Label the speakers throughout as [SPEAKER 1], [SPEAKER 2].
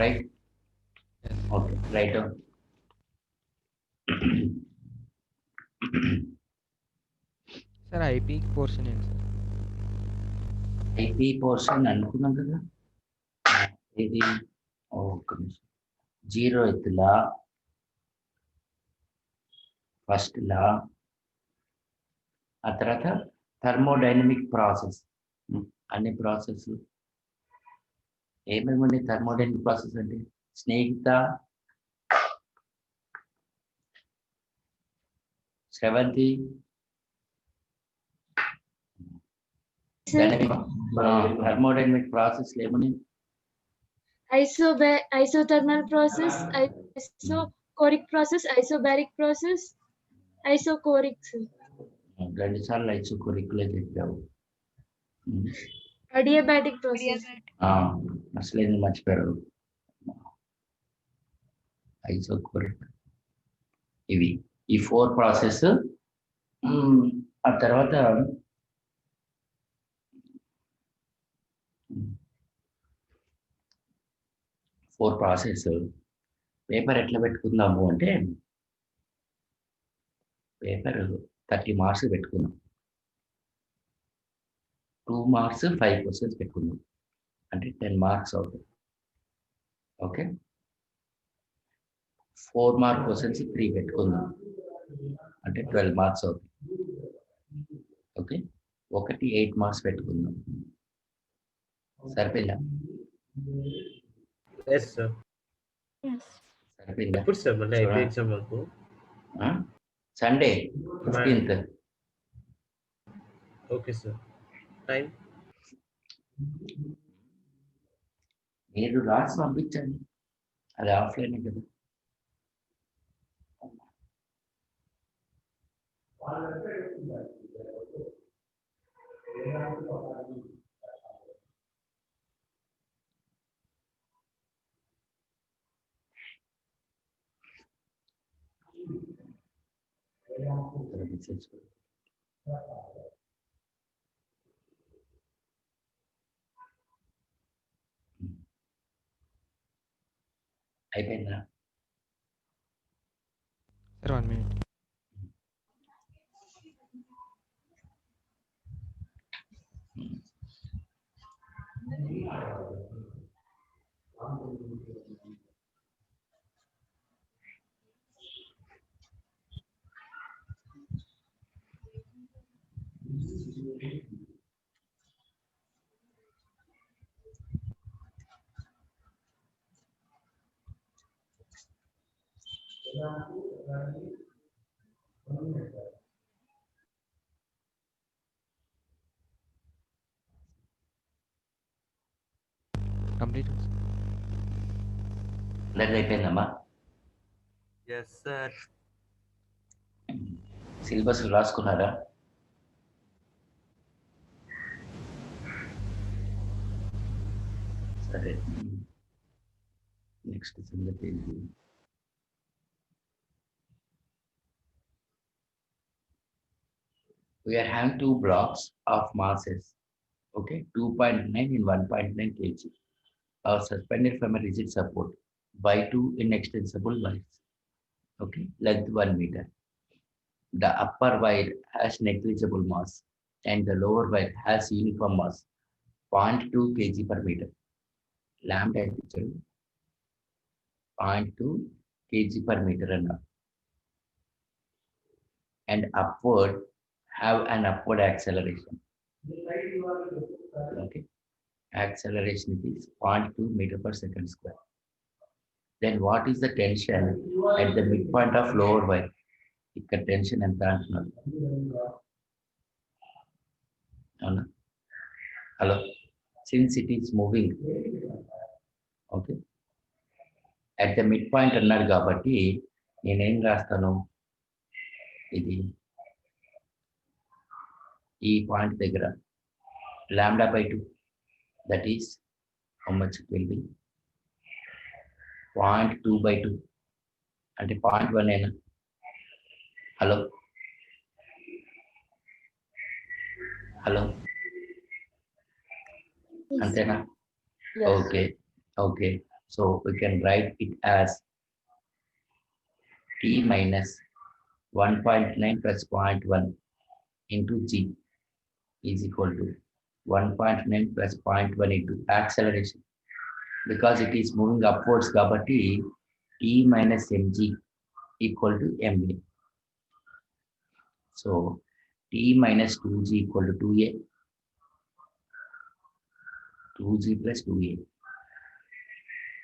[SPEAKER 1] right?
[SPEAKER 2] Yes.
[SPEAKER 1] Okay, write down.
[SPEAKER 2] Sir, IP portion ఏంటి sir?
[SPEAKER 1] IP portion అనుకున్నాం కదా, ఇది ఒక్క నిమిషం. జీరో ఎత్తులా ఫస్ట్ లా, ఆ తర్వాత థర్మోడైనమిక్ ప్రాసెస్. అన్ని ప్రాసెస్ ఏమేమి ఉన్నాయి? థర్మోడైనమిక్ ప్రాసెస్ అంటే స్నేహిత, శ్రవంతి, థర్మోడైనమిక్ ప్రాసెస్ ఏమున్నాయి?
[SPEAKER 3] Isothermal process, isochoric process, isobaric process, isochoric.
[SPEAKER 1] రెండు సార్లు ఐసోకోరిక్లే చెప్పావు.
[SPEAKER 3] Adiabatic process.
[SPEAKER 1] అసలు ఏంది మర్చిపోయారు? ఐసోకోరిక్. ఇవి ఈ 4 ప్రాసెస్. ఆ తర్వాత ఫోర్ ప్రాసెస్. పేపర్ ఎట్లా పెట్టుకుందాము అంటే, పేపర్ 30 మార్క్స్ పెట్టుకుందాం, 2 మార్క్స్ 5 క్వశ్చన్స్ పెట్టుకుందాం, అంటే 10 మార్క్స్ అవుతుంది. ఓకే, 4 మార్క్ క్వశ్చన్స్ 3 పెట్టుకుందాం, అంటే 12 మార్క్స్ అవుతుంది. ఓకే, ఒకటి 8 మార్క్స్ పెట్టుకుందాం. సరిపోయిందా?
[SPEAKER 4] Yes, sir.
[SPEAKER 1] సరిపోయిందా?
[SPEAKER 4] ఎప్పుడు సార్ మళ్ళీ ఐపీ ఎగ్జామ్ వరకు?
[SPEAKER 1] Sunday 15th.
[SPEAKER 4] Okay sir. Time
[SPEAKER 1] మీరు రాసి పంపించండి, అది ఆఫ్లైన్ కదా. అయిపోయిందా?
[SPEAKER 2] Sir 1 minute. Complete.
[SPEAKER 1] అందరిది అయిపోయిందమ్మా?
[SPEAKER 4] Yes sir.
[SPEAKER 1] సిలబస్ రాసుకున్నారా? సరే, నెక్స్ట్ సంగతి ఏంటి? We are having 2 blocks of masses, okay, 2.9 and 1.9 kg are suspended from a rigid support by 2 inextensible wires, okay, length 1 meter. The upper wire has negligible mass and the lower wire has uniform mass 0.2 kg per meter. Lambda is 0.2 kg per meter and upward have an upward acceleration. Okay, acceleration is 0.2 meter per second square. Then what is the tension at the midpoint of lower wire? ఇక్కడ tension ఎంత అంటున్నారు? అవునా? Hello, since it is moving, okay, at the mid point అన్నారు కాబట్టి నేనేం రాస్తాను, ఇది ఈ పాయింట్ దగ్గర lambda by 2, that is how much it will be? 0.2 by 2 అంటే 0.1 అయినా. హలో హలో, అంతేనా? Okay okay, So we can write it as t minus 1.9 plus 0.1 into g is equal to 1.9 plus 0.1 into acceleration. Because it is moving upwards కాబట్టి t minus mg equal to ma. So t minus 2g equal to 2a, 2g plus 2a,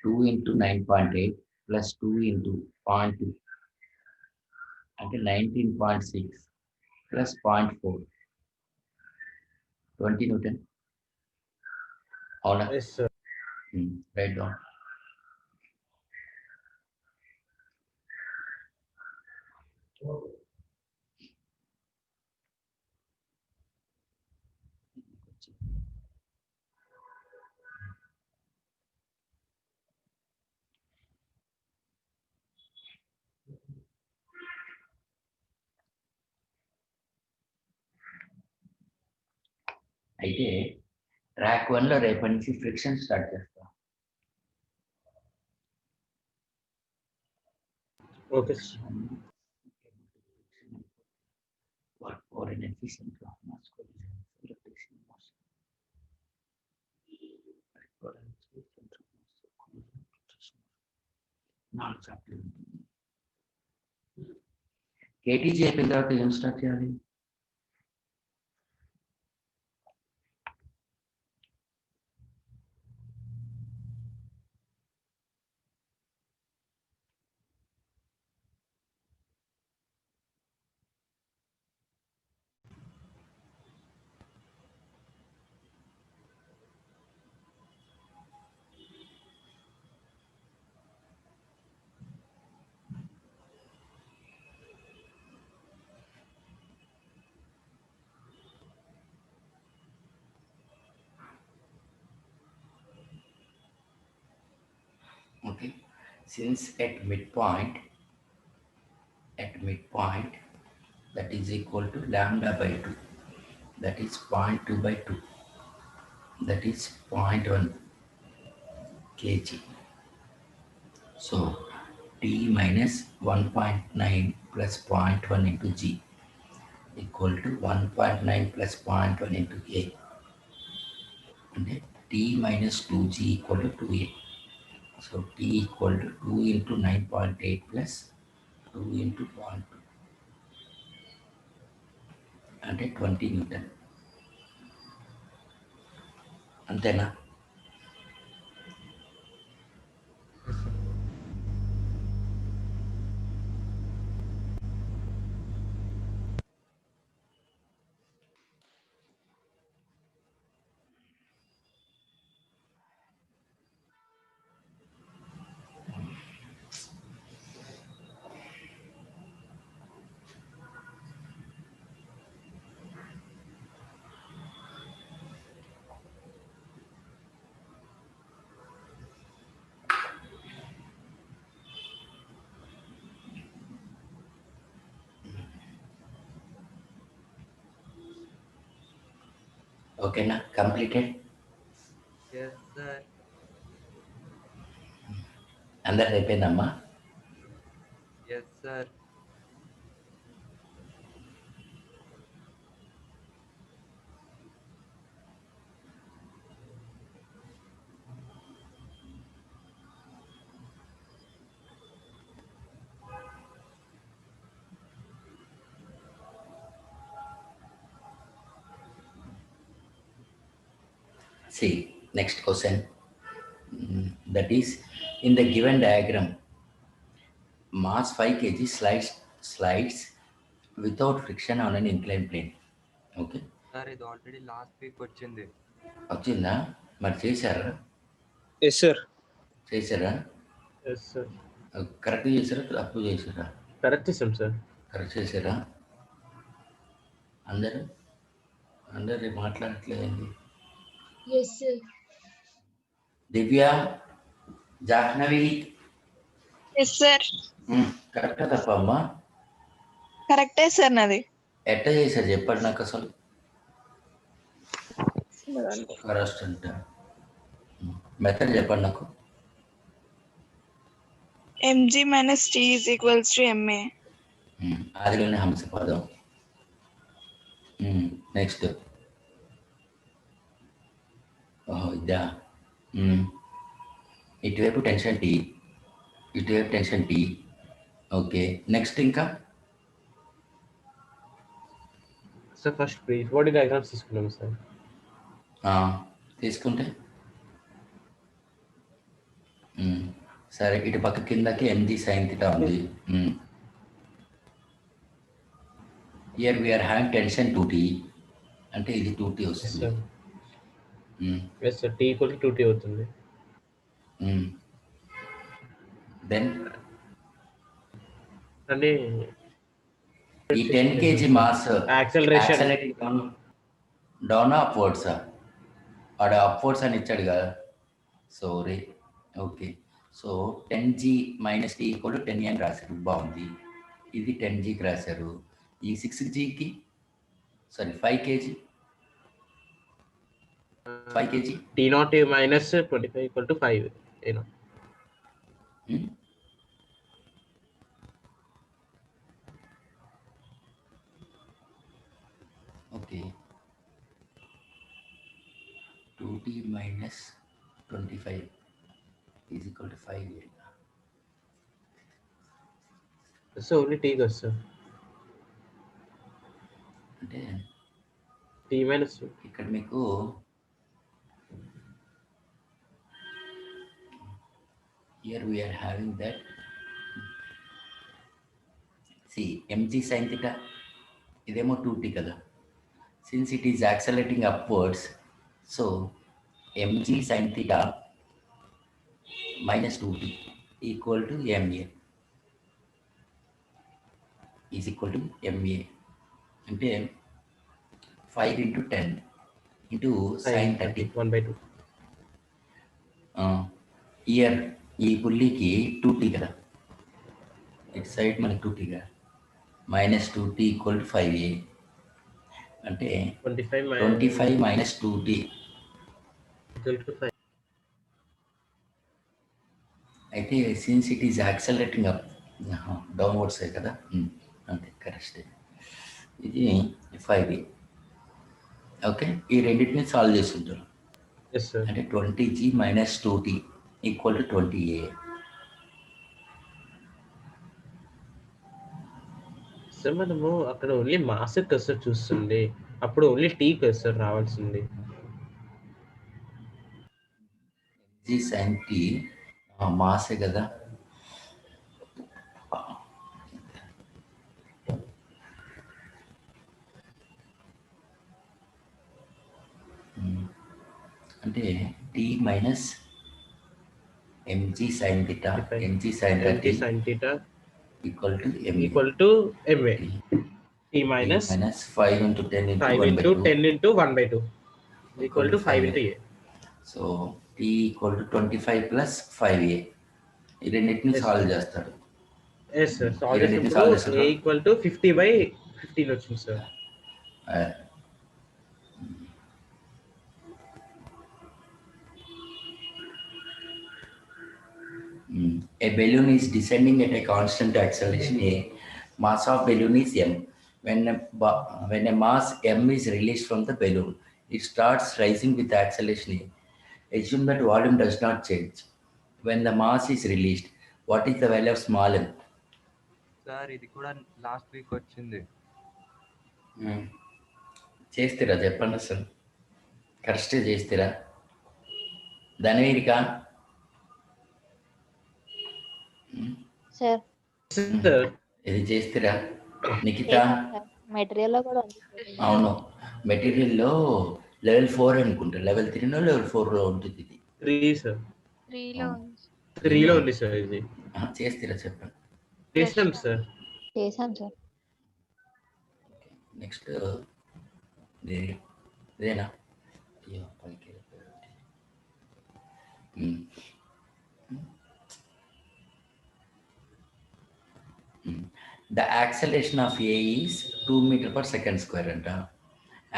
[SPEAKER 1] 2 into 9.8 plus 2 into 0.2 అంటే 19.6 plus 0.4 20 Newton. అవునా?
[SPEAKER 4] Yes, sir.
[SPEAKER 1] Write down. అయితే track 1 లో రేపటి నుంచి friction start చేస్తాం.
[SPEAKER 4] Okay, sir.
[SPEAKER 1] Work for an efficient mass collision friction motion. నాలుగు చాప్టర్లు ఉంటుంది. కేటీజీ అయిపోయిన తర్వాత ఏం స్టార్ట్ చేయాలి? Okay, since at midpoint that is equal to lambda by 2, that is 0.2 by 2, that is 0.1 kg. So t minus 1.9 plus 0.1 into g equal to 1.9 plus 0.1 into a, and t minus 2g equal to 2a. So t equal to 2 into 9.8 plus 2 into 0.2 అంటే 20 Newton. అంతేనా?
[SPEAKER 2] Yes, sir.
[SPEAKER 1] ఓకేనా? Completed.
[SPEAKER 4] Yes, sir.
[SPEAKER 1] అందరికి అయిపోయిందమ్మా?
[SPEAKER 4] Yes, sir.
[SPEAKER 1] See, next question. That is, in the given diagram, mass 5 kg slides without friction on an inclined plane. Okay,
[SPEAKER 4] sir ఇది already last week వచ్చింది.
[SPEAKER 1] వచ్చిందా? మరి చేశారా?
[SPEAKER 5] Yes sir.
[SPEAKER 1] చేశారా?
[SPEAKER 4] Yes sir.
[SPEAKER 1] Correct చేశారా? తప్పు చేశారా?
[SPEAKER 4] కరెక్ట్ చేసాం సార్.
[SPEAKER 1] కరెక్ట్ చేశారా? అందరు మాట్లాడట్లేదండి.
[SPEAKER 3] Yes, sir.
[SPEAKER 1] Divya, Jahnavi,
[SPEAKER 6] yes sir.
[SPEAKER 1] కరెక్టా తప్ప అమ్మా?
[SPEAKER 6] కరెక్టే సార్ నాది.
[SPEAKER 1] ఎట్లా చేశారు చెప్పండి నాకు అసలు. కరెక్ట్ అంట మెథడ్ చెప్పండి నాకు.
[SPEAKER 6] mg minus t is equals to ma.
[SPEAKER 1] ఆదిలోనే హంస పదం. నెక్స్ట్ ఇదా. ఇటువైపు టెన్షన్ టీ, ఇటువైపు టెన్షన్ టీ. ఓకే, నెక్స్ట్ ఇంకా
[SPEAKER 4] sir first free body diagrams తీసుకున్నాం సార్.
[SPEAKER 1] తీసుకుంటే సరే, ఇటు పక్క కిందకి ఎంజీ సైన్ థీటా ఉంది. Here we are having tension 2t, అంటే ఇది 2t వస్తుంది.
[SPEAKER 4] Sir yes sir, T equal to 2t అవుతుంది.
[SPEAKER 1] దెన్
[SPEAKER 4] అంటే
[SPEAKER 1] ఈ 10 kg మాస్
[SPEAKER 4] యాక్సలరేషన్
[SPEAKER 1] డౌన్ అప్వర్డ్సా? ఆడ అప్వర్డ్స్ అని ఇచ్చాడు కదా. Sorry, okay. So 10g minus t equal to 10 అని రాశారు, బాగుంది. ఇది 10gకి రాశారు. ఈ 6gకి sorry 5 kg
[SPEAKER 4] T naught minus 25 equal to 5 ఏనా?
[SPEAKER 1] Okay, 2t minus 25 is equal to 5.
[SPEAKER 4] So only T కదా సార్,
[SPEAKER 1] అంటే
[SPEAKER 4] టీ మైనస్
[SPEAKER 1] ఇక్కడ మీకు here we are having that, see mg sin theta, ఇదేమో 2t కదా. Since it is accelerating upwards, so mg sin theta minus 2t equal to ma is equal to ma, అంటే 5 into 10 into sin 30.
[SPEAKER 4] 1/2.
[SPEAKER 1] Year ఈ పుల్లికి 2t కదా, ఇటు side మనకి 2t కదా, minus 2t equal to 5a, అంటే 25 minus 2t
[SPEAKER 4] equal to 5.
[SPEAKER 1] అయితే since it is accelerating up downwards కదా, అంతే కరెక్ట్. ఇది 5a. ఓకే, ఈ రెండింటిని సాల్వ్ చేస్తుంటారు.
[SPEAKER 4] Yes sir.
[SPEAKER 1] అంటే 20g minus 2t equal to 20a.
[SPEAKER 4] Sir మనము అక్కడ ఓన్లీ మాస్ కదా సార్ చూస్తుంది, అప్పుడు ఓన్లీ టీ కదా సార్ రావాల్సింది.
[SPEAKER 1] g sin t మాసే కదా. అంటే t minus mg sin theta, mg sin theta equal to ma,
[SPEAKER 4] equal to ma. T minus
[SPEAKER 1] minus 5 into 10 into
[SPEAKER 4] 5
[SPEAKER 1] 1 by
[SPEAKER 4] into
[SPEAKER 1] 2.
[SPEAKER 4] 10 into 1/2 equal to 5 into a.
[SPEAKER 1] So t equal to 25 plus 5a. ఈ రెండింటిని
[SPEAKER 4] Yes,
[SPEAKER 1] solve చేస్తాడు.
[SPEAKER 4] Yes sir, solve
[SPEAKER 1] ఈ రెండింటిని
[SPEAKER 4] చేసినప్పుడు
[SPEAKER 1] solve చేస్తారా?
[SPEAKER 4] a equal to 50/15 వచ్చింది sir.
[SPEAKER 1] A balloon is descending at a constant acceleration a. Mass of balloon is m. When a mass m is released from the balloon, it starts rising with acceleration a. Assume that volume does not change. When the mass is released, what is the value of small m?
[SPEAKER 2] Sir ఇది కూడా last week వచ్చింది.
[SPEAKER 1] చేస్తారా చెప్పండి అసలు, correct చేస్తారా? ధనవీరిక
[SPEAKER 5] sir
[SPEAKER 4] sir
[SPEAKER 1] ఇది చేస్తారా? Nikhita
[SPEAKER 5] material లో కూడా ఉంది.
[SPEAKER 1] అవును, మెటీరియల్లో లెవెల్ 4 అనుకుంటా, లెవెల్ 3 లెవెల్ 4 ఉంటుంది ఇది.
[SPEAKER 4] 3 సార్,
[SPEAKER 5] 3
[SPEAKER 4] లో ఉంది సార్. ఇది
[SPEAKER 1] చేస్తారా చెప్పండి.
[SPEAKER 4] చేసాం సార్.
[SPEAKER 5] చేశాం సార్.
[SPEAKER 1] నెక్స్ట్ ఇదేనా? అయ్యో, పైకి వెళ్ళిపోయాడు. The acceleration of A is 2 meter per second square అంట.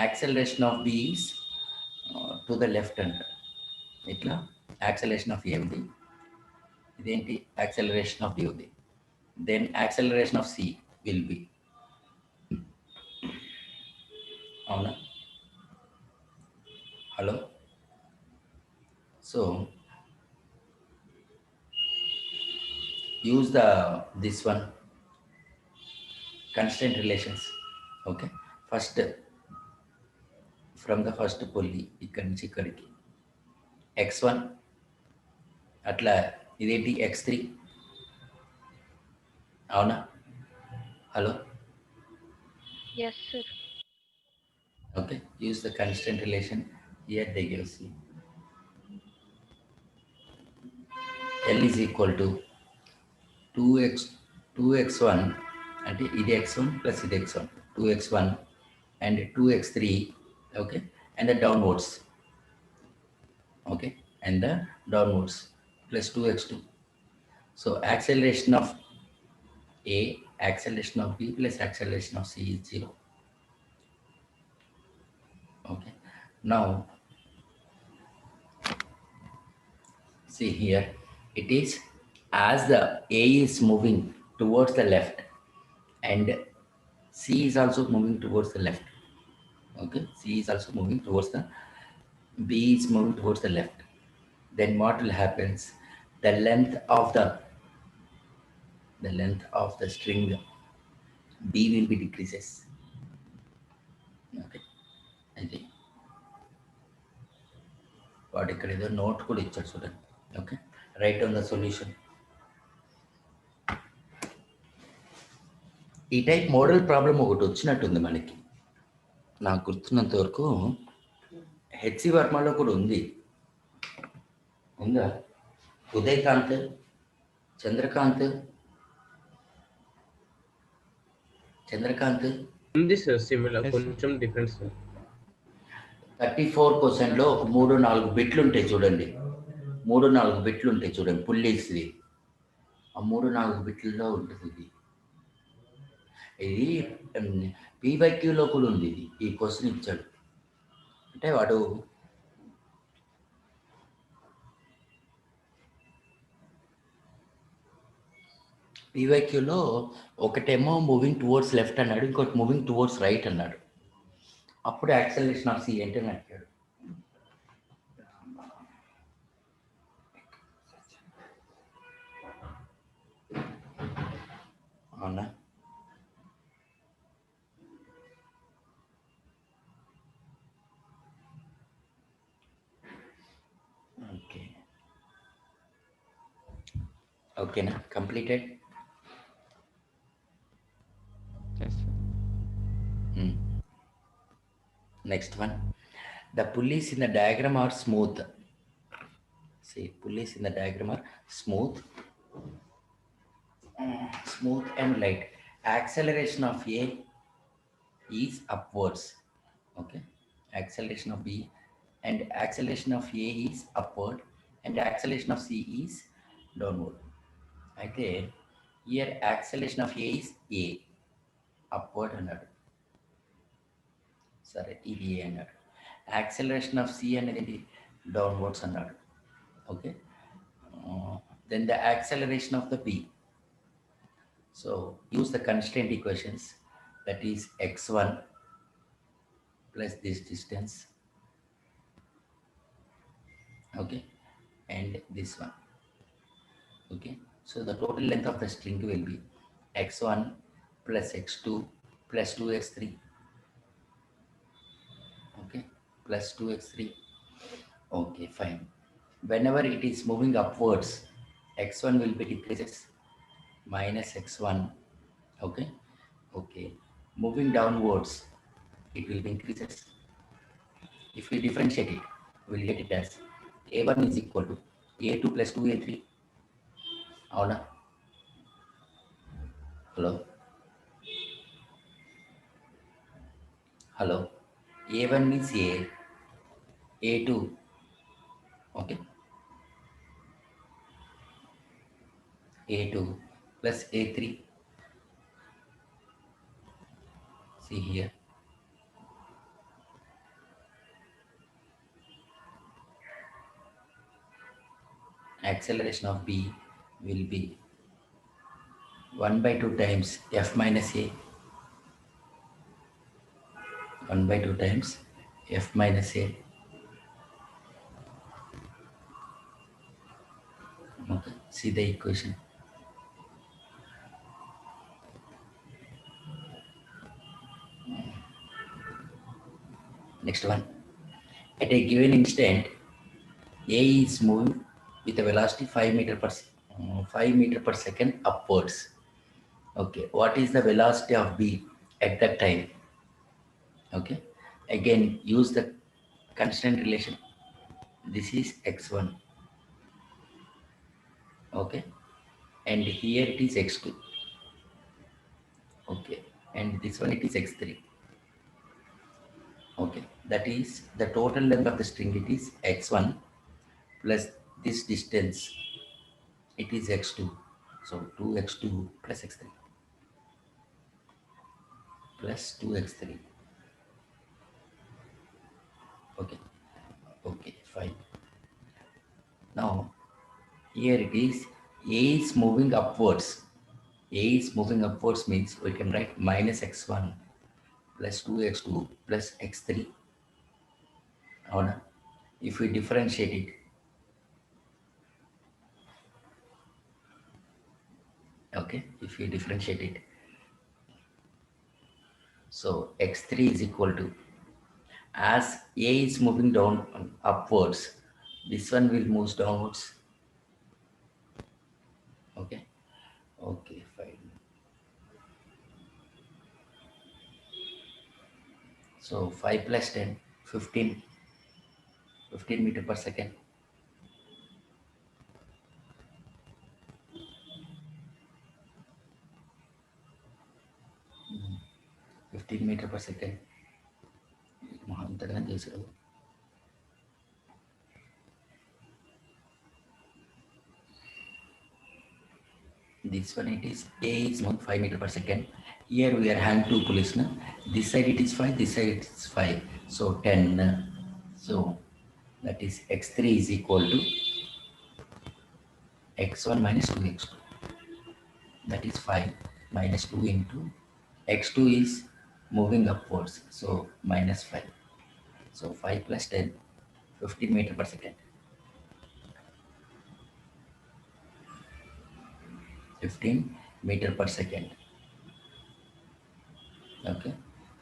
[SPEAKER 1] Acceleration of B is to the left అంట. ఇట్లా యాక్సలేషన్ ఆఫ్ A ఉంది, ఇదేంటి యాక్సలరేషన్ ఆఫ్ బి ఉంది. Then acceleration of C will be, అవునా? Hello. So use this one constraint relations. Okay, first from the first pulley ikkadi nunchi ikkadiki x1 అట్లా ఇదేంటి x3, అవునా? Hello.
[SPEAKER 5] Yes, sir.
[SPEAKER 1] Okay, use the constraint relation. Here they give C. L is equal to 2x1 అంటే ఇది x1 plus ఇది x1, 2x1 and 2x3. Okay, and the downwards. Okay, and the downwards plus 2x2. So acceleration of A, acceleration of B plus acceleration of C is 0. Okay, now see here, it is as the A is moving towards the left and C is also moving towards the left. Okay, C is also moving towards the, B is moving towards the left. Then what will happens? The length of the string B will be decreases. Okay, అయితే వాడు ఇక్కడ ఏదో note కూడా ఇచ్చాడు చూడండి. Okay, right on the solution. ఈ type model problem ఒకటి వచ్చినట్టుంది మనకి, నాకు గుర్తున్నంత వరకు హెచ్సి వర్మలో కూడా ఉంది. ఉందా? ఉదయకాంత్, చంద్రకాంత్
[SPEAKER 4] ఉంది సార్, సిమిలర్, కొంచెం డిఫరెన్స్ సార్.
[SPEAKER 1] 34% ఒక 3-4 బిట్లు ఉంటాయి చూడండి, 3-4 బిట్లు ఉంటాయి చూడండి పుల్లీస్ది. ఆ 3-4 బిట్లలో ఉంటుంది ఇది. ఇది పీవైక్యూలో కూడా ఉంది. ఇది ఈ క్వశ్చన్ ఇచ్చాడు అంటే వాడు పీవైక్యూలో ఒకటేమో మూవింగ్ టువర్డ్స్ లెఫ్ట్ అన్నాడు, ఇంకోటి మూవింగ్ టువర్డ్స్ రైట్ అన్నాడు. అప్పుడు యాక్సలరేషన్ ఆఫ్ సి ఏంటని అడిగాడు. అవునా? ఓకే, ఓకేనా? Completed.
[SPEAKER 2] Yes, sir.
[SPEAKER 1] Next one, the pulleys in the diagram are smooth. See, pulleys in the diagram are smooth and light. Acceleration of A is upwards. Okay, acceleration of B and acceleration of A is upward and acceleration of C is downward. అయితే here acceleration of A is A, upward అన్నాడు. సరే, ఇది A అన్నాడు. Acceleration of C అనేది downwards అన్నాడు. Okay, then the acceleration of the B. So use the constant equations, that is x1 plus this distance, okay, and this one. Okay, so the total length of the string will be x1 plus x2 plus 2x3. Okay, plus 2x3. Okay, fine. Whenever it is moving upwards, x1 will be decreases, minus x1. Okay, okay. Moving downwards, it will be increases. If we differentiate it, we will get it as a1 is equal to a2 plus 2a3. అవునా? Hello, hello. a1 means a2, okay, a2 plus a3. See here, acceleration of B will be 1 by 2 times f minus a, 1 by 2 times f minus a. Okay, see the equation. Next one. At a given instant, A is moving with a velocity 5 meter per second upwards. Okay, what is the velocity of B at that time? Okay, again use the constant relation. This is x1. Okay, and here it is x2. Okay, and this one it is x3. Okay, that is the total length of the string. It is x1 plus this distance. It is x2. So 2x2 plus x3 plus 2x3. Okay, okay, fine. Now here it is A is moving upwards. A is moving upwards means we can write minus x1 plus 2x2 plus x3. Or if we differentiate it, okay, if we differentiate it, so x3 is equal to, as A is moving down upwards, this one will move downwards. Okay, okay, fine. So 5 plus 10, 15, 15 meter per second. 15 meter per second. అంతగా చేసాడు. This one it is A is moving 5 meter per second. Here we are having two pulleys. No? This side it is 5, this side it is 5. So 10. So that is x3 is equal to x1 minus 2x2. That is 5 minus 2 into x2 is moving upwards. So minus 5. So 5 plus 10, 15 meter per second. 15 meter per second. Okay,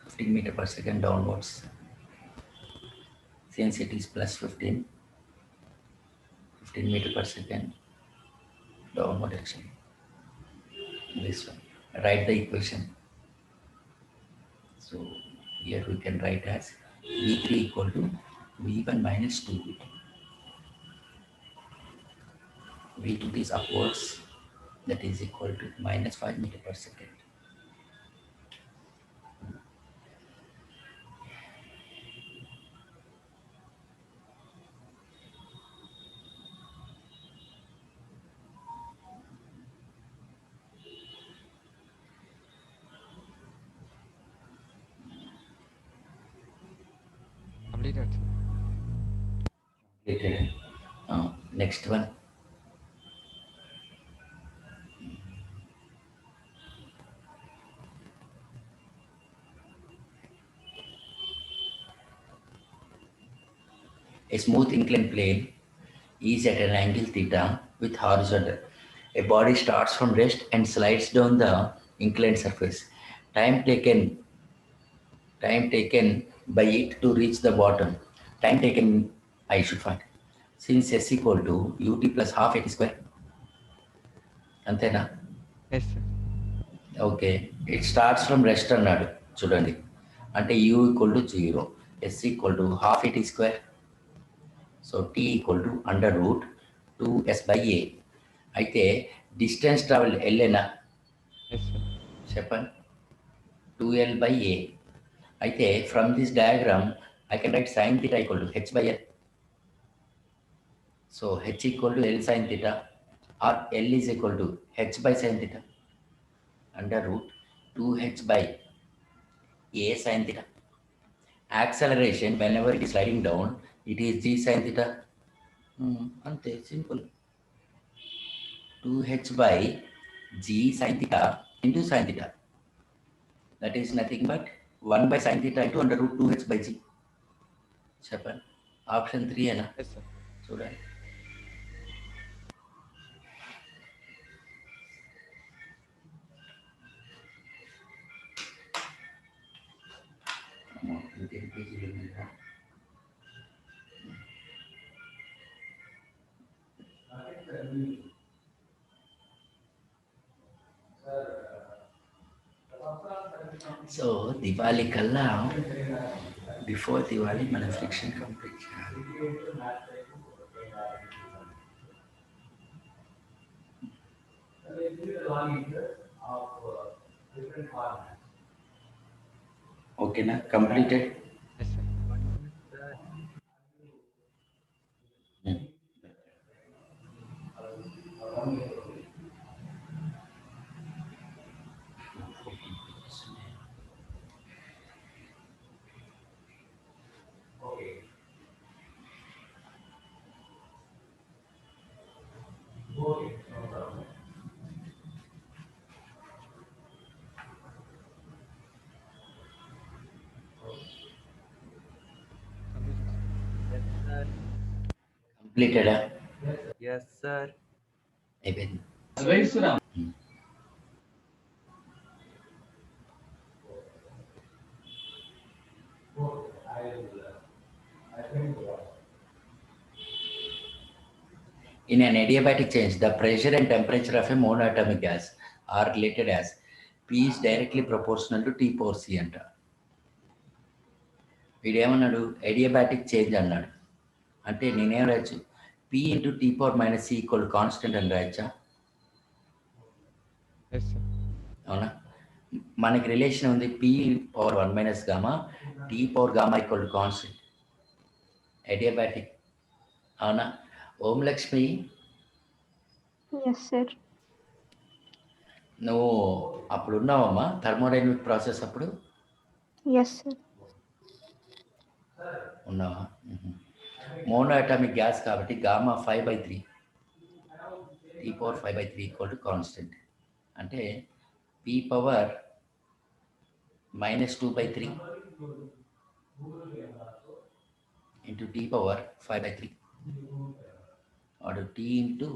[SPEAKER 1] 15 meter per second downwards. Since it is plus 15 meter per second downward direction. This one. Write the equation. So here we can write as V3 equal to V1 minus 2V2. V2 is upwards, that is equal to minus 5 meter per second.
[SPEAKER 2] Completed.
[SPEAKER 1] Completed. Next one. A smooth inclined plane is at an angle theta with horizontal. A body starts from rest and slides down the inclined surface. Time taken by it to reach the bottom. Time taken I should find. Since s equal to ut plus half at square. అంతేనా?
[SPEAKER 2] Yes, sir.
[SPEAKER 1] Okay, it starts from rest అన్నాడు చూడండి. అంటే u equal to 0, s equal to half it square. So t equal to under root 2s by a. అయితే distance travel ఎల్ఏనా
[SPEAKER 2] Yes, sir.
[SPEAKER 1] చెప్పండి, 2l by a. అయితే from this diagram I can write sine theta equal to h by l. So h equal to l sine theta or l is equal to h by sine theta under root 2h by a sin theta. Acceleration whenever it is sliding down, it is g sin theta. Ante simple. 2h by g sin theta into sin theta. That is nothing but 1 by sin theta into under root 2h by g. చెప్పండి option 3 అయినా
[SPEAKER 2] yes sir.
[SPEAKER 1] చూడండి. So Diwali కల్లా before Diwali మన friction complete చేయాలి. ఓకేనా, completed.
[SPEAKER 2] Yes sir.
[SPEAKER 1] కంప్లీటెడా?
[SPEAKER 2] Yes sir.
[SPEAKER 1] అయిపోయింది. In an adiabatic change, the pressure and temperature of a monoatomic gas are related as P is directly proportional to T power C అంట. వీడేమన్నాడు, adiabatic change అన్నాడు. అంటే నేనేం రాయొచ్చు, P into T power minus C equal constant అని రాయొచ్చా?
[SPEAKER 2] Yes sir.
[SPEAKER 1] అవునా? మనకి relation ఉంది P power 1 minus gamma T power gamma equal constant. adiabatic. అవునా? Om Lakshmi,
[SPEAKER 5] yes sir.
[SPEAKER 1] నువ్వు అప్పుడు ఉన్నావమ్మా థర్మోడైనమిక్ ప్రాసెస్ అప్పుడు
[SPEAKER 5] ఎస్ సార్.
[SPEAKER 1] ఉన్నావా? మోనోఅటామిక్ గ్యాస్ కాబట్టి gamma 5/3 T power 5/3 equal to constant. అంటే P power -2/3 into T power 5/3 or T into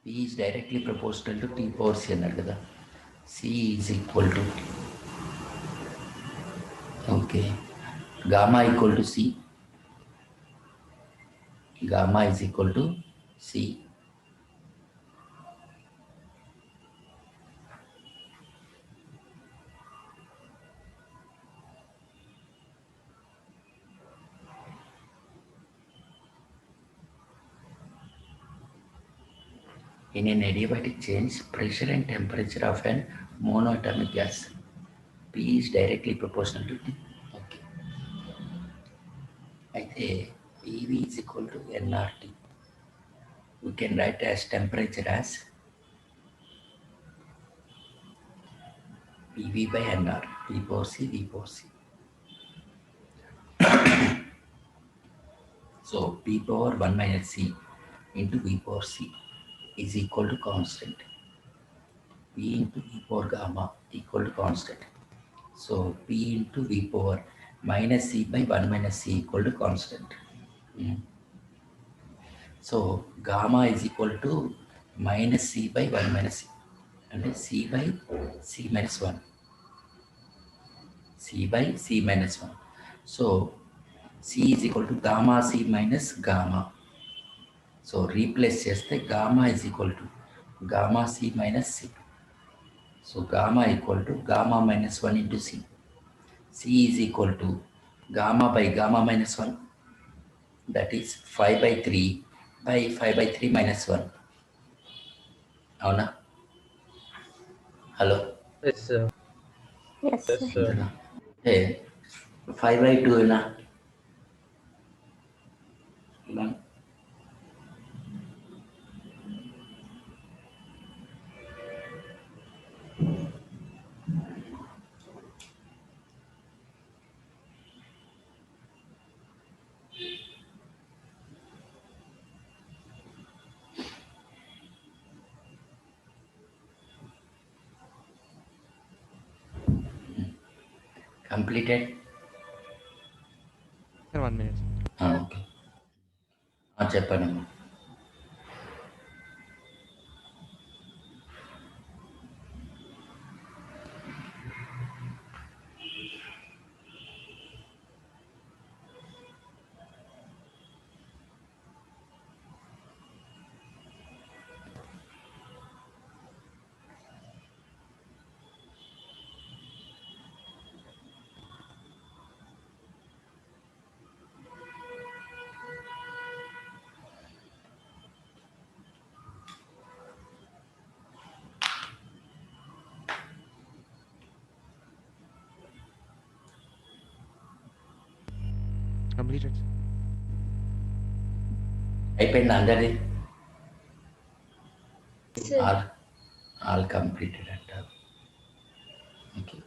[SPEAKER 1] P is directly proportional to T power C అన్నాడు కదా. C is equal to okay gamma equal to C. Gamma is equal to C. In an adiabatic change, pressure and temperature of an monoatomic gas P is directly proportional to T. Okay. అయితే PV is equal to nRT. We can write as temperature as PV by nR, P power C, V power C. So P power 1 minus C into V power C is equal to constant. P into V power gamma equal to constant. So P into V power minus C by 1 minus C equal to constant. So gamma is equal to minus C by 1 minus C. And C by C minus 1. C by C minus 1. So C is equal to gamma C minus gamma. So replace చేస్తే gamma is equal to gamma C minus C. So gamma equal to gamma minus 1 into C. C is equal to gamma by gamma minus 1. That is 5/3 by 5/3 minus 1. అవునా? Hello,
[SPEAKER 4] yes sir.
[SPEAKER 5] Yes
[SPEAKER 4] yes
[SPEAKER 5] sir.
[SPEAKER 4] Sir.
[SPEAKER 1] అంటే 5/2 ఏనా? ఇలా Completed?
[SPEAKER 2] Sir, 1 minute.
[SPEAKER 1] Okay. చెప్పండి.
[SPEAKER 2] Completed.
[SPEAKER 1] అయిపోయింది అందరిది?
[SPEAKER 3] Sir.
[SPEAKER 1] All completed అంటారు. Okay.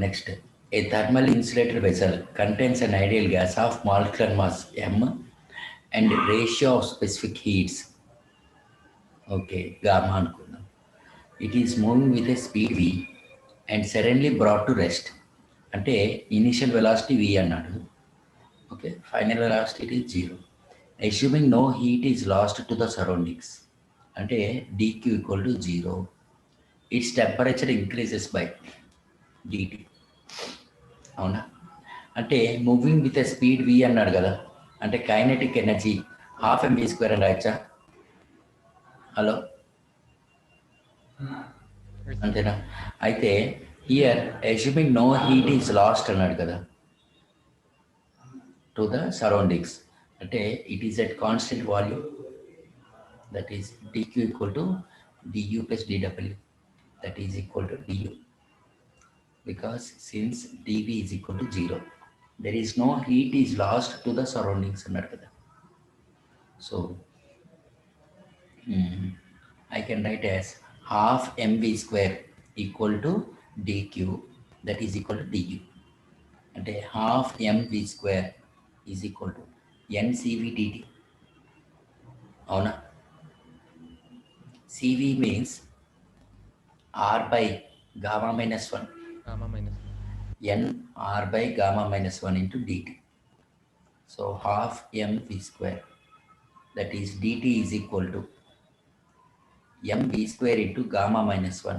[SPEAKER 1] Next, a thermal insulated vessel contains an ideal gas of molecular mass m and ratio of specific heats. Okay, gamma అనుకుందాం. It is moving with a speed v and suddenly brought to rest. అంటే initial velocity v అన్నాడు. Okay, final velocity it is 0. Assuming no heat is lost to the surroundings. అంటే dq equal to 0. Its temperature increases by dt. అవునా? అంటే moving with a speed v అన్నాడు కదా, అంటే kinetic energy half mv² అని రాయచ్చా? Hello, అంతేనా? అయితే here assuming no heat is lost అన్నాడు కదా టు ద సరౌండింగ్స్, అంటే it is at constant volume, that is dq equal to du plus dw, that is equal to du. Because since dv is equal to 0, there is no heat is lost to the surroundings అన్నాడు కదా. So I can write as half mv² equal to dq, that is equal to du. అంటే half mv² is equal to ncv dt. అవునా? cv means r by gamma minus 1.
[SPEAKER 2] Gamma minus.
[SPEAKER 1] n r by gamma minus 1 into dt. So half mv², that is dt is equal to mv² into gamma minus 1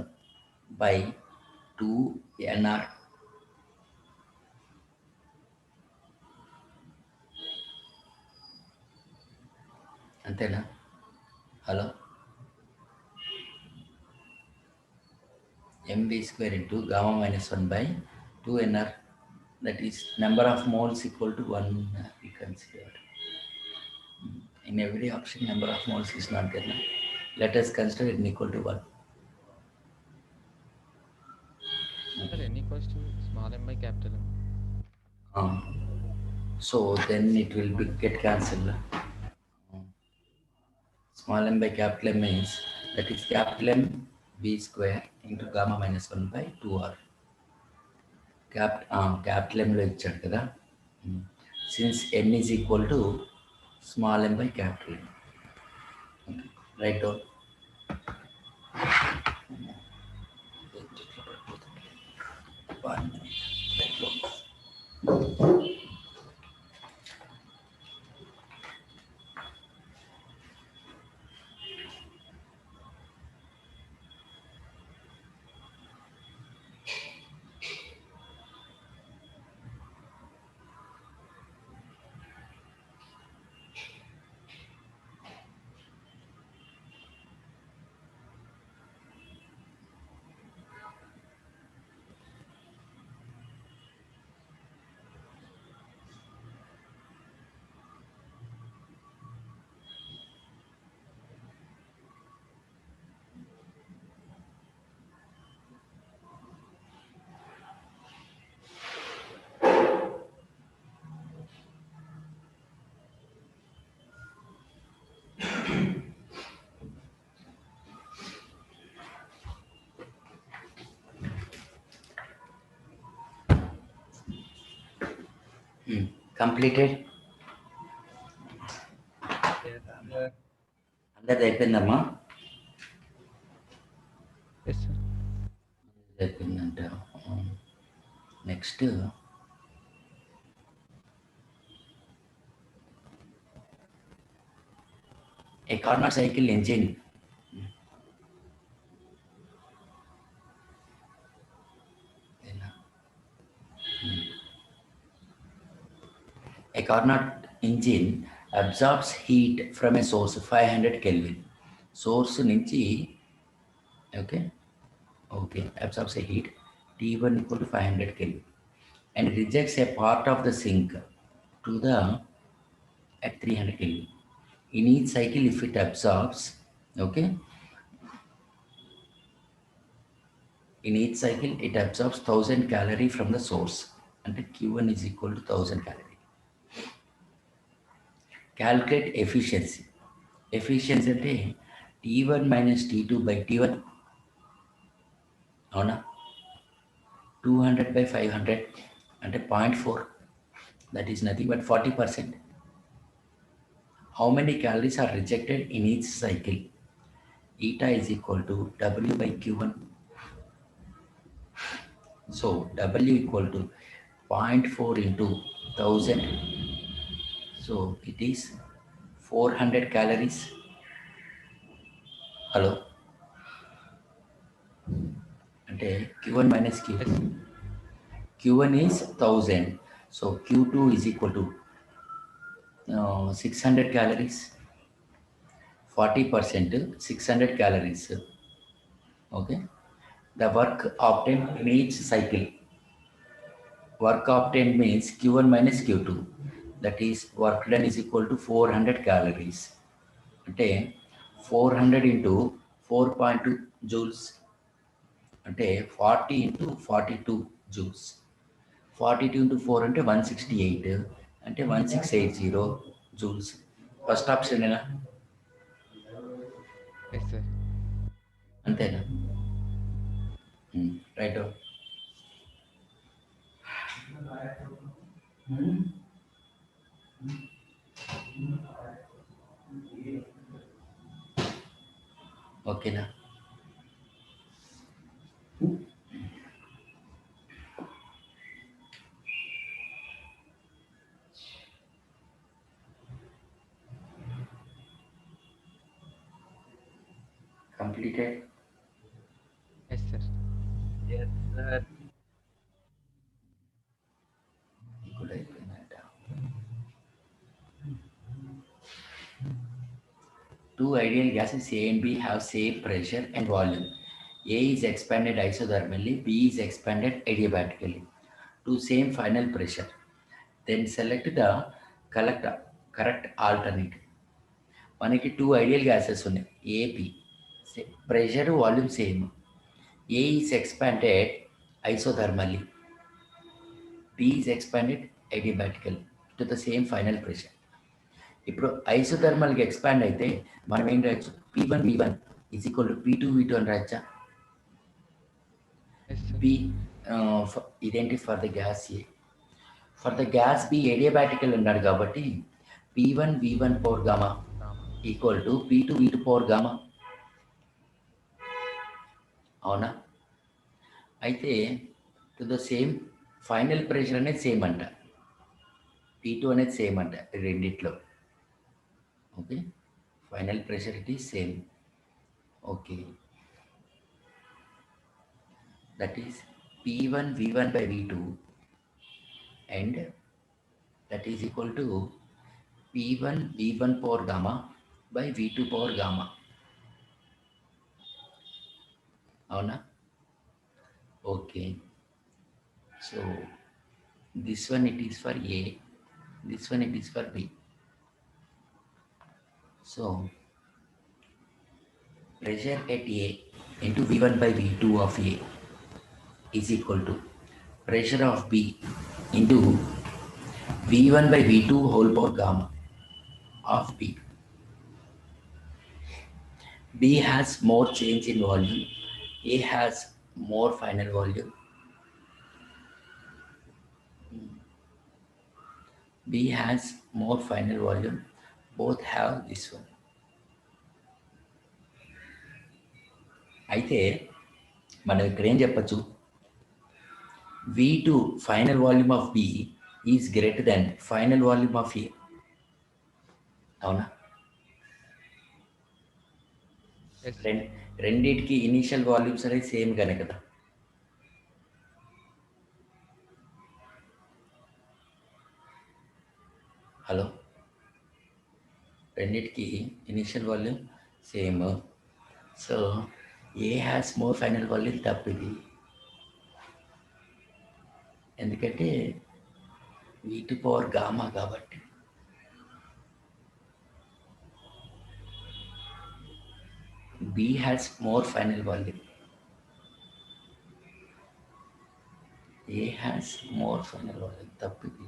[SPEAKER 1] by 2 nr. అంతేనా? Hello, mv² into gamma minus 1 by 2 nr, that is number of moles equal to 1 we considered. In every option number of moles is not there. Na? Let us consider it equal to 1.
[SPEAKER 2] Sir, n equals to small m by capital M.
[SPEAKER 1] So then it will be get cancelled. Small m by capital M means that is capital M v² into gamma minus 1 by 2r. Capital M లో ఇచ్చాడు కదా. Since n is equal to small m by capital M. Okay. Write down. One minute. Write down. Completed? అందరిది అయిపోయిందమ్మా? Next a Carnot cycle engine a Carnot engine absorbs heat from a source 500 Kelvin. Source నుంచి okay absorbs a heat T1 equal to 500 Kelvin and rejects a part of the sink to the at 300 Kelvin. In each cycle, if it absorbs, okay, in each cycle it absorbs 1000 calorie from the source and the Q1 is equal to 1000 calorie. Calculate efficiency. Efficiency అంటే T1 minus T2 by T1 అవునా 200 by 500 అంటే 0.4 that is nothing but 40%. How many calories are rejected in each cycle? Eta is equal to W by Q1. So W equal to 0.4 into 1000. So it is 400 calories. Hello. అంటే Q1 minus Q2. Q1 is 1000. So Q2 is equal to 600 calories. 40% 600 calories. Okay. The work obtained in each cycle. Work obtained means Q1 minus Q2. That is work done is equal to 400 calories. అంటే 400 into 4.2 joules అంటే 40 into 42 joules. 42 into 4 అంటే 168 అంటే 1680 joules. First option ఏనా
[SPEAKER 2] Yes, sir.
[SPEAKER 1] అంతేనా right ఓకేనా completed.
[SPEAKER 2] Yes, sir.
[SPEAKER 4] Yes, sir.
[SPEAKER 1] Good అయిపోయిందట. Two ideal gases A and B have same pressure and volume. A is expanded isothermally, B is expanded adiabatically to same final pressure. Then select the correct alternative. మనకి two ideal gases ఉన్నాయి AP pressure volume same A is expanded isothermally B is expanded adiabatically to the same final pressure. ఇప్పుడు ఐసోథర్మల్కి expand అయితే మనం ఏం రాయొచ్చు P1 V1 is equal to P2 V2 అని రాయచ్చా
[SPEAKER 2] Yes, sir.
[SPEAKER 1] బి ఇదేంటి for the gas A for the gas B adiabatically ఉన్నాడు కాబట్టి P1 V1 power gamma equal to P2 V2 power gamma అవునా అయితే to the same final pressure అనేది same అంట P2 అనేది సేమ్ అంట రెండిట్లో okay final pressure it is same okay that is P1 V1 by V2 and that is equal to P1 V1 power gamma by V2 power gamma. అవునా okay so this one it is for A, this one it is for B. So pressure at A into V1 by V2 of A is equal to pressure of B into V1 by V2 whole power gamma of B. B has more change in volume, A has more final volume. B has more final volume, both have this one. అయితే మనం ఇక్కడ ఏం చెప్పచ్చు V2 final volume of B is greater than final volume of A. అవునా?
[SPEAKER 2] Yes.
[SPEAKER 1] రెండిటికి initial volumes అనేది same గానే కదా. హలో, రెండిటికి initial volume same. So A has more final volume తప్పిది, ఎందుకంటే V2 పవర్ గామా కాబట్టి. B has more final volume. A has more final volume. తప్పిది.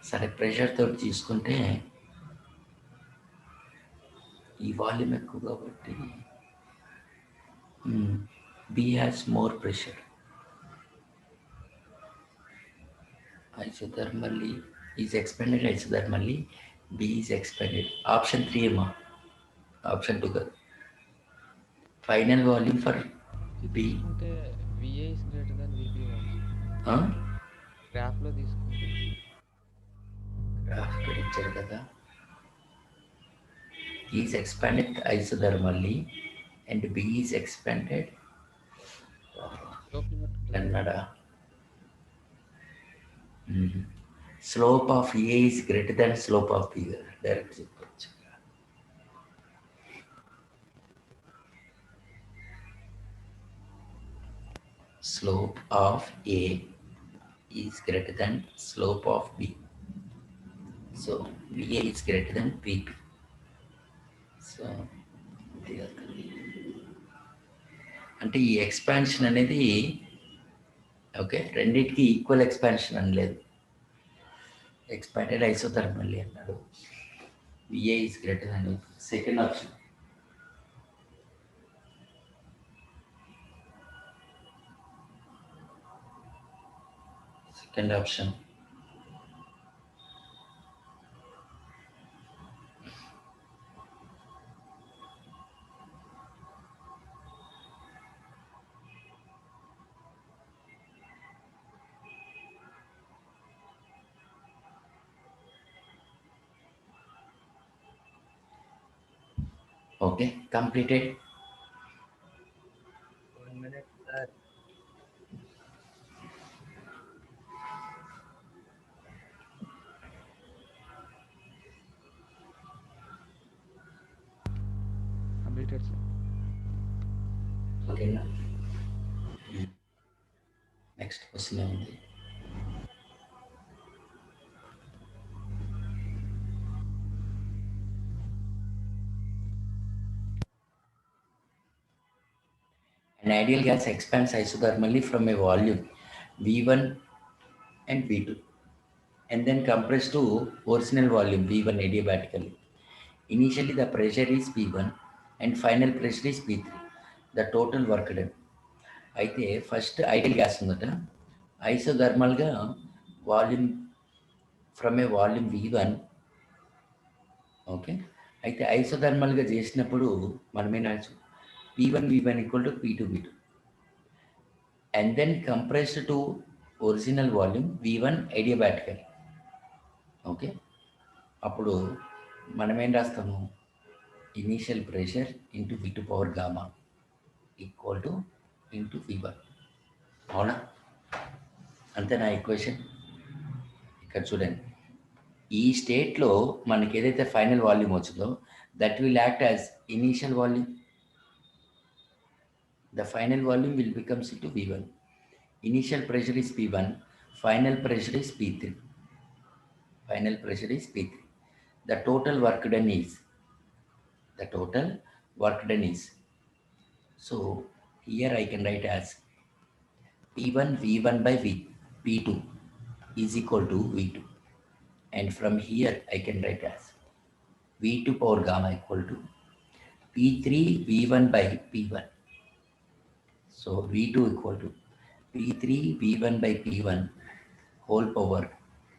[SPEAKER 1] సరే, ప్రెషర్ తోటి తీసుకుంటే ఈ వాల్యూమ్ ఎక్కువ కాబట్టి B has more pressure. Isothermally is expanded, isothermally B is expanded. Option 3 ఏమా? Option 2 కదా. Final volume for B.
[SPEAKER 2] తీసుకుంటే VA is greater than VB also. Graph లో తీసుకుంటే
[SPEAKER 1] గ్రాఫ్ ఇక్కడ ఇచ్చారు కదా. E is expanded isothermally and B is expanded. అన్నాడా? Slope of A is greater than slope of B కదా, డైరెక్ట్ చెప్పచ్చు. Slope of A is greater than slope of B. So VA is greater than VB. So అంటే ఈ expansion అనేది okay, రెండింటికి equal expansion అని లేదు. Expanded ఐసోథర్మల్లీ అన్నాడు. VA is greater than second option. Second option. Okay, completed.
[SPEAKER 4] 1 minute, sir.
[SPEAKER 2] Completed sir.
[SPEAKER 1] ఓకేనా? Next question ఏముంది? An ideal gas expands isothermally from a volume V1 and V2 and then compressed to original volume V1 adiabatically. Initially the pressure is P1 and final pressure is P3. The total work done. అయితే first ideal gas ఉందట, ఐసోథర్మల్గా volume from A volume V1. Okay, అయితే ఐసోథర్మల్గా చేసినప్పుడు మనమేనా P1 V1 equal to P2 V2 and then compressed to original volume V1 adiabatically. Okay, అప్పుడు మనం ఏం రాస్తాము? Initial pressure into V2 power gamma equal to into V1. అవునా? అంతే నా ఈక్వేషన్. ఇక్కడ చూడండి, ఈ స్టేట్లో మనకి ఏదైతే ఫైనల్ వాల్యూమ్ వచ్చిందో that will act as initial volume. The final volume will becomes into V1. Initial pressure is P1, final pressure is P3. Final pressure is P3. The total work done is, so here I can write as P1 V1 by P2 is equal to V2. And from here I can write as V2 power gamma equal to P3 V1 by P1. So V2 equal to P3 V1 by P1 whole power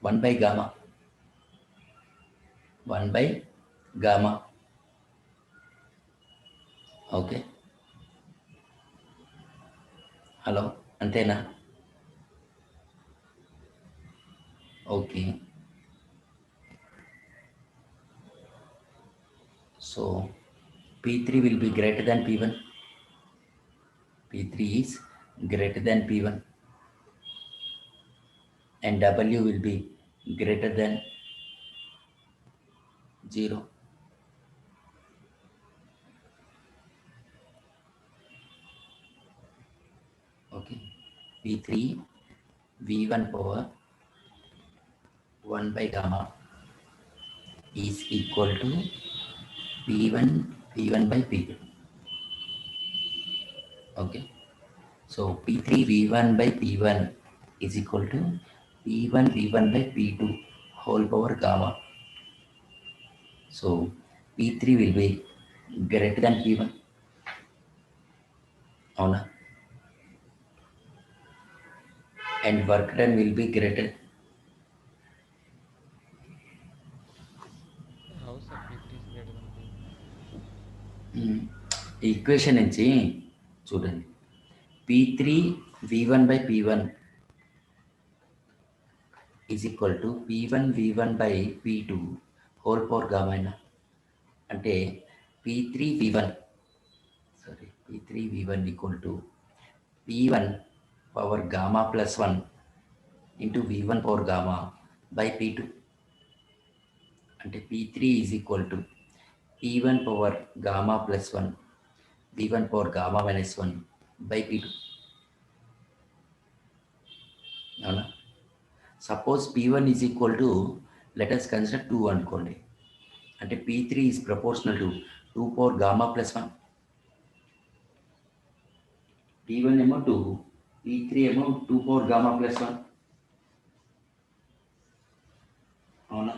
[SPEAKER 1] 1 by gamma. Okay. Hello అంతేనా? Okay. So P3 will be greater than P1. P3 is greater than P1 and W will be greater than 0. Okay. P3 V1 power 1 by gamma is equal to P1 V1 by P2. Okay. So P3 V1 by P1 is equal to P1 V1 by P2 whole power gamma. So P3 will be greater than P1. అవునా? And work done will be greater.
[SPEAKER 2] How sir P3 is greater than P1?
[SPEAKER 1] ఈ equation నుంచి చూడండి. P3 V1 by P1 is equal to P1 V1 by P2 whole power gamma అయినా అంటే P3 V1 P3 V1 equal to P1 power gamma plus 1 into V1 power gamma by P2 అంటే P3 is equal to P1 power gamma plus 1 V1 power gamma minus 1 by P2. అవునా? Suppose P1 is equal to let us consider 2 అనుకోండి. అంటే P3 is proportional to 2 power gamma plus 1. P1 ఏమో 2, P3 ఏమో 2 power gamma plus 1. అవునా?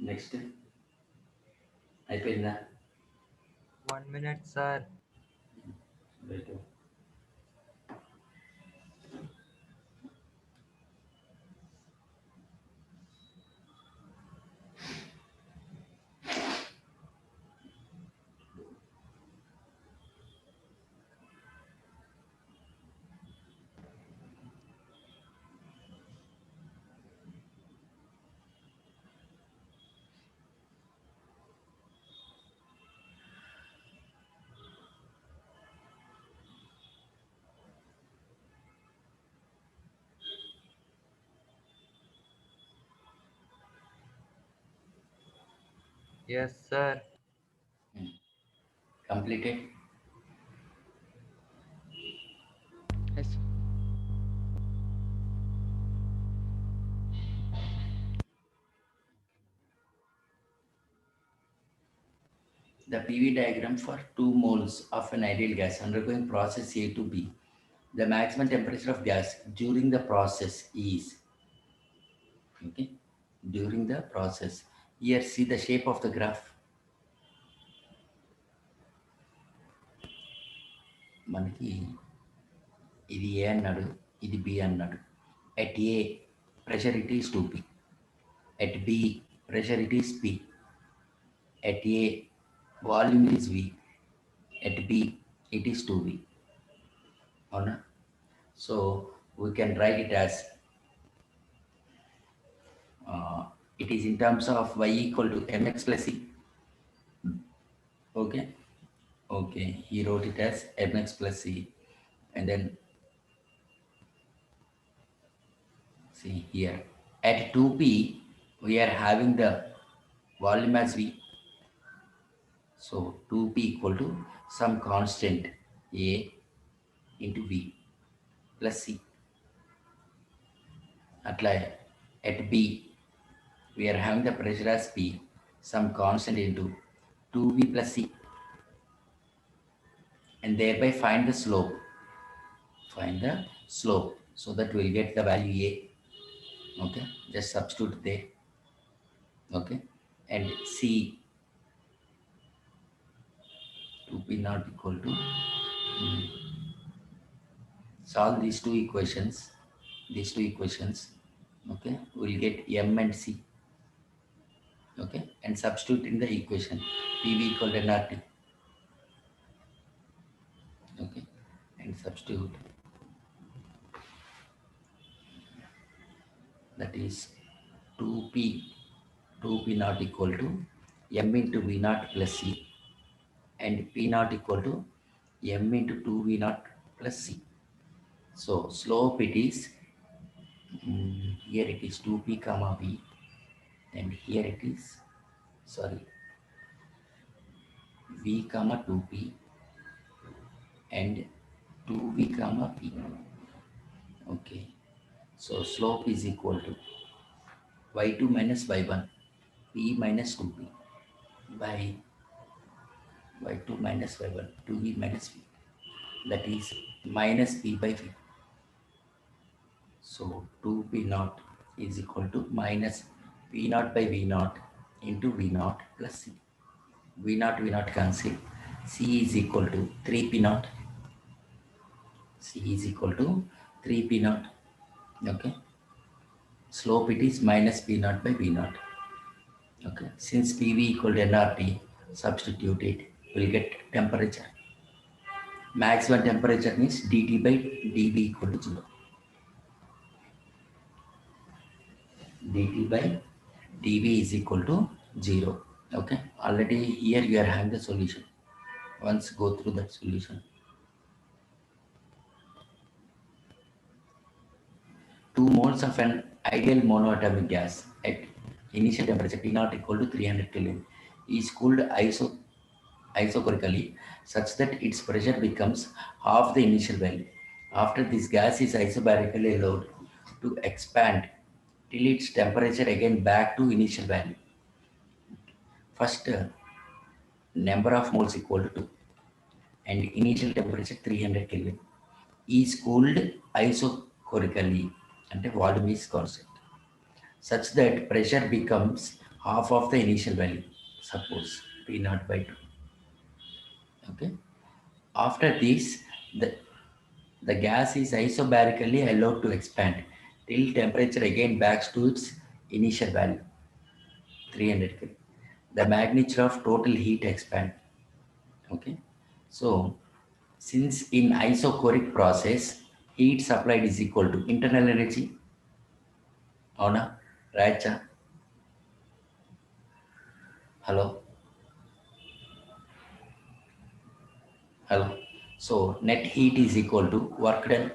[SPEAKER 1] Next అయిపోయిందా?
[SPEAKER 7] 1 minute, sir.
[SPEAKER 1] Right.
[SPEAKER 7] Yes, sir.
[SPEAKER 1] Completed.
[SPEAKER 2] Yes.
[SPEAKER 1] The PV diagram for 2 moles of an ideal gas undergoing process A to B. The maximum temperature of gas during the process is, okay, during the process. Here see the shape of the graph. మనకి ఇది A అన్నాడు, ఇది B అన్నాడు. At A pressure it is 2P. At B pressure it is P. At A volume is V. At B it is 2V. అవునా? So we can write it as it is in terms of y equal to mx plus c. Okay. Okay, he wrote it as mx plus c, and then see here at 2p we are having the volume as V. So 2P equal to some constant A into V plus C. At B, we are having the pressure as P, some constant into 2V plus C, and thereby find the slope. So that we'll get the value A. Okay, just substitute there. Okay, and C 2P not equal to solve these two equations. Okay, we'll get M and C. Okay, and substitute in the equation PV equal to nRT. Okay, and substitute, that is 2P naught equal to M into V naught plus C, and P naught equal to M into 2V naught plus C. So slope it is, here it is 2P comma V, and here it is, V comma 2P and 2V comma P. Okay, so slope is equal to y2 minus y1, P minus 2P by y2 minus y1, 2V minus V, that is minus P by V. So 2P naught is equal to minus P naught by V naught into V naught plus C. V naught cancel. C is equal to 3P naught. Okay. Slope it is minus P naught by V naught. Okay. Since PV equal to nRT, substitute it. We'll get temperature. Maximum temperature means dT by dV equal to 0. dt by dV is equal to 0. Okay, already here you are having the solution. Once go through that solution. 2 moles of an ideal monoatomic gas at initial temperature T0 equal to 300 Kelvin is cooled isochorically such that its pressure becomes half the initial value. After this gas is isobarically allowed to expand till its temperature again back to initial value. First, number of moles equal to 2 and initial temperature 300 Kelvin is cooled isochorically and the volume is constant such that pressure becomes half of the initial value, suppose P0 by 2. Okay. After this, the gas is isobarically allowed to expand till temperature again backs to its initial value, 300 Kelvin. The magnitude of total heat expand. Okay. So, since in isochoric process, heat supplied is equal to internal energy, Avuna, Racha. Hello. So net heat is equal to work done,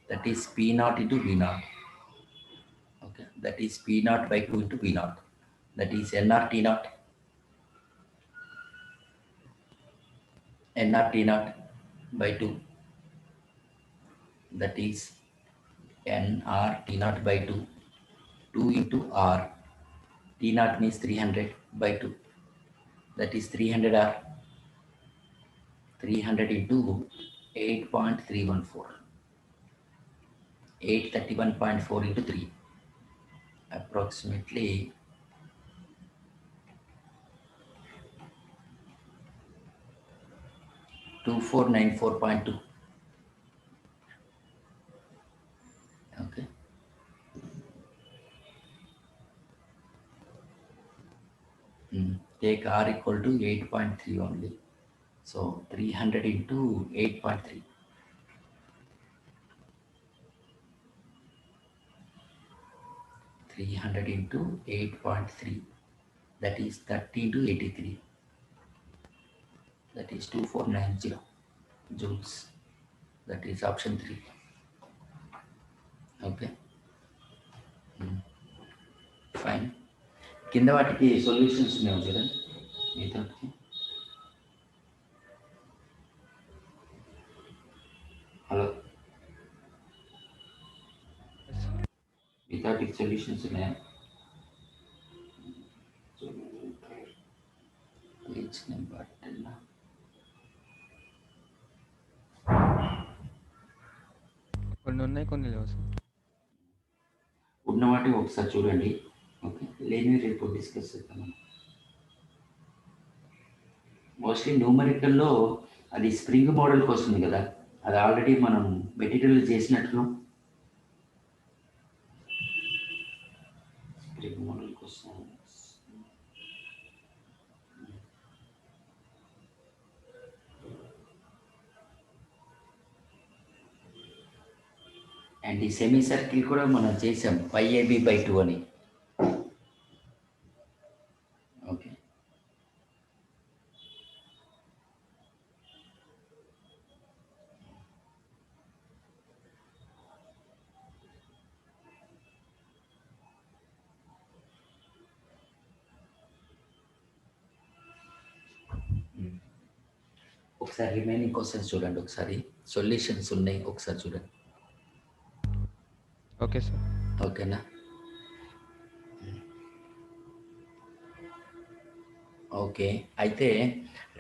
[SPEAKER 1] that is P naught into V naught. Okay, that is P naught by 2 into V naught. That is nRT naught. nRT naught by 2. That is nRT naught by 2. 2 into R. T naught means 300 by 2. That is 300 R. 300 into 8.314. 831.4 into 3. Approximately 2494.2. Okay. Take R equal to 8.3 only. So 300 into 8.3. 300 into 8.3. That is 30 into 83. That is 2490 joules. That is option 3. Okay. Fine. కింద వాటికి solutions ఉన్నాయి చూడండి మిగతా hello మిగతా వాటికి solutions ఉన్నాయా page number 10
[SPEAKER 2] కొన్ని ఉన్నాయి కొన్ని లేవు సార్.
[SPEAKER 1] ఉన్న వాటికి ఒకసారి చూడండి. ఓకే, లేని రేపు డిస్కస్ చేద్దాం. మోస్ట్లీ న్యూమరికల్లో అది స్ప్రింగ్ మోడల్కి వస్తుంది కదా, అది ఆల్రెడీ మనం మెటీరియల్ చేసినట్లు స్ప్రింగ్ మోడల్కి వస్తుంది. అండ్ ఈ సెమీ సర్కిల్ కూడా మనం చేసాం πab/2 అని. ఓకే, ఒకసారి రిమైనింగ్ క్వశ్చన్స్ చూడండి, ఒకసారి సొల్యూషన్స్ ఉన్నాయి ఒకసారి చూడండి.
[SPEAKER 2] Okay sir.
[SPEAKER 1] ఓకేనా? ఓకే, అయితే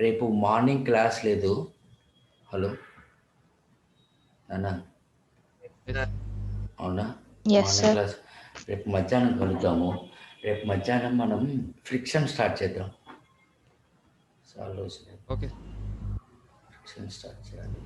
[SPEAKER 1] రేపు మార్నింగ్ క్లాస్ లేదు. హలో అన్నా, అవునా? మార్నింగ్ క్లాస్ రేపు మధ్యాహ్నం కలుద్దాము. రేపు మధ్యాహ్నం మనం ఫ్రిక్షన్ స్టార్ట్ చేద్దాం. Solve
[SPEAKER 2] okay.
[SPEAKER 1] ఫ్రిక్షన్ స్టార్ట్ చేయాలి.